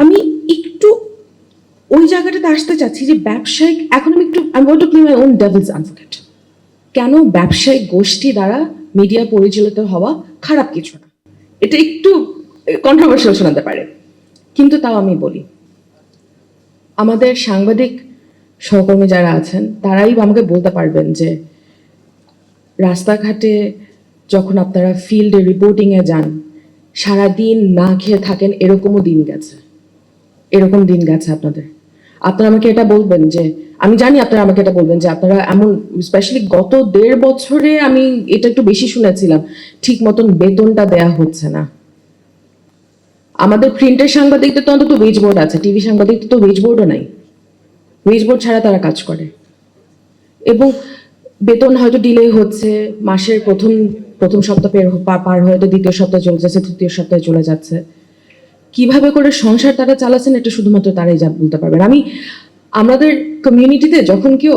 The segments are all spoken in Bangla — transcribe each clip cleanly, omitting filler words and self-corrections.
আমি একটু ওই জায়গাটাতে আসতে চাচ্ছি যে ব্যবসায়িক, এখন আমি একটু I want to play my own Devil's advocate. কেন ব্যবসায়িক গোষ্ঠী দ্বারা মিডিয়া পরিচালিত হওয়া খারাপ কিছু না, এটা একটু কন্ট্রোভার্সিয়াল শোনাতে পারে, কিন্তু তাও আমি বলি, আমাদের সাংবাদিক সহকর্মী যারা আছেন তারাই আমাকে বলতে পারবেন যে রাস্তাঘাটে যখন আপনারা ফিল্ডে রিপোর্টিংয়ে যান, সারাদিন না খেয়ে থাকেন, এরকমও দিন গেছে, এরকম দিন গেছে আপনাদের। আপনারা আমাকে এটা বলবেন যে, আমি জানি আপনারা আমাকে এটা বলবেন যে আপনারা এমন, স্পেশালি গত 1.5 বছরে আমি এটা একটু বেশি শুনেছিলাম, ঠিক মতন বেতনটা দেয়া হচ্ছে না। আমাদের প্রিন্টের সাংবাদিকদের তো অন্তত ওয়েজ বোর্ড আছে, টিভি সাংবাদিকদের তো ওয়েজ বোর্ডও নাই, ওয়েজ বোর্ড ছাড়া তারা কাজ করে, এবং বেতন হয়তো ডিলে হচ্ছে, মাসের প্রথম সপ্তাহ পার হয়তো দ্বিতীয় সপ্তাহে চলে যাচ্ছে, তৃতীয় সপ্তাহে চলে যাচ্ছে। কিভাবে করে সংসার তারা চালাচ্ছেন এটা শুধুমাত্র তারাই যা বলতে পারবেন। আমাদের কমিউনিটিতে যখন কেউ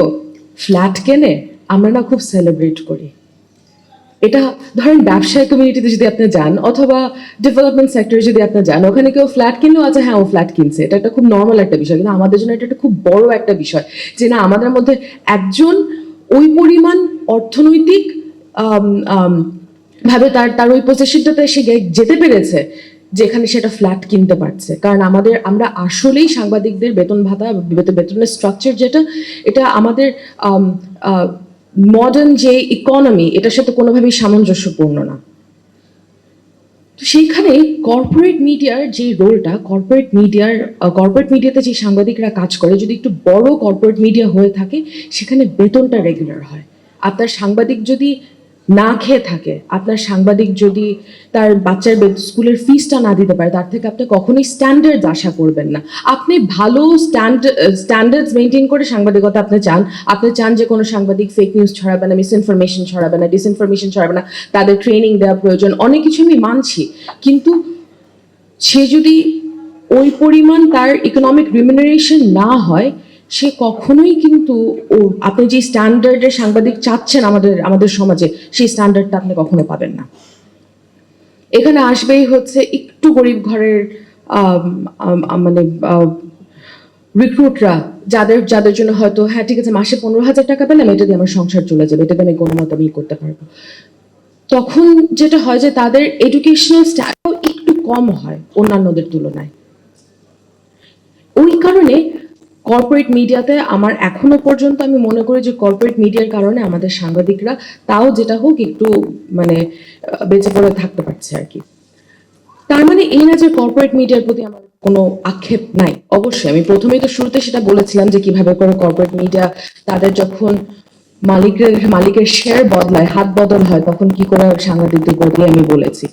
ফ্ল্যাট কেনে, আমরা না খুব সেলিব্রেট করি। এটা ধরেন ব্যবসায়িক কমিউনিটিতে যদি আপনি যান, অথবা ডেভেলপমেন্ট সেক্টরে যদি আপনি যান, ওখানে কেউ ফ্ল্যাট কিনলেও আচ্ছা হ্যাঁ ও ফ্ল্যাট কিনছে, এটা একটা খুব নর্মাল একটা বিষয়। কিন্তু আমাদের জন্য এটা একটা খুব বড় একটা বিষয় যে না, আমাদের মধ্যে একজন ওই পরিমাণ অর্থনৈতিক ভাবে তার ওই পজিশনটাতে সে যেতে পেরেছে যেখানে সেটা ফ্ল্যাট কিনতে পারছে। কারণ আমরা আসলেই সাংবাদিকদের বেতন ভাতা, বেতনের স্ট্রাকচার যেটা, এটা আমাদের মডার্ন যে ইকোনমি, এটার সাথে কোনোভাবেই সামঞ্জস্যপূর্ণ না। তো সেইখানে কর্পোরেট মিডিয়ার যে রোলটা, কর্পোরেট মিডিয়াতে যে সাংবাদিকরা কাজ করে, যদি একটু বড় কর্পোরেট মিডিয়া হয়ে থাকে, সেখানে বেতনটা রেগুলার হয়। আপনার সাংবাদিক যদি না খেয়ে থাকে, আপনার সাংবাদিক যদি তার বাচ্চার স্কুলের ফিসটা না দিতে পারে, তার থেকে আপনি কখনোই স্ট্যান্ডার্ড আশা করবেন না। আপনি ভালো স্ট্যান্ডার্ডস মেনটেন করে সাংবাদিকতা আপনি চান যে কোনো সাংবাদিক ফেক নিউজ ছড়াবে না, মিসইনফরমেশন ছড়াবে না, ডিসইনফরমেশন ছড়াবে না, তাদের ট্রেনিং দেওয়া প্রয়োজন, অনেক কিছু আমি মানছি। কিন্তু সে যদি ওই পরিমাণ তার ইকোনমিক রিমিনারেশন না হয়, সে কখনোই কিন্তু আপনি যে স্ট্যান্ডার্ডের সাংবাদিক চাচ্ছেন আমাদের সমাজে, সেই স্ট্যান্ডার্ডটা আপনি কখনো পাবেন না। এখানে আসবেই হচ্ছে একটু গরিব ঘরের মানে রিক্রুটরা, যাদের জন্য হয়তো হ্যাঁ ঠিক আছে, মাসে 15,000 টাকা পেলাম, এটা দিয়ে আমার সংসার চলে যাবে, এটা দিয়ে আমি কোনো মতো আমি করতে পারবো। তখন যেটা হয় যে তাদের এডুকেশনাল স্ট্যাটাস একটু কম হয় অন্যান্যদের তুলনায়। ওই কারণে কর্পোরেট মিডিয়াতে আমার এখনো পর্যন্ত আমি মনে করি যে কর্পোরেট মিডিয়ার কারণে আমাদের সাংবাদিকরা তাও যেটা হোক একটু মানে বেঁচে পড়ে থাকতে পারছে আর কি। তার মানে এই না যে কর্পোরেট মিডিয়ার প্রতি আমার কোনো আক্ষেপ নাই। অবশ্যই আমি প্রথমেই তো শুরুতে সেটা বলেছিলাম যে কিভাবে করে কর্পোরেট মিডিয়া তাদের যখন মালিকের শেয়ার বদলায়, হাত বদল হয়, তখন কি করে সাংবাদিকদের বদলে আমি বলেছি।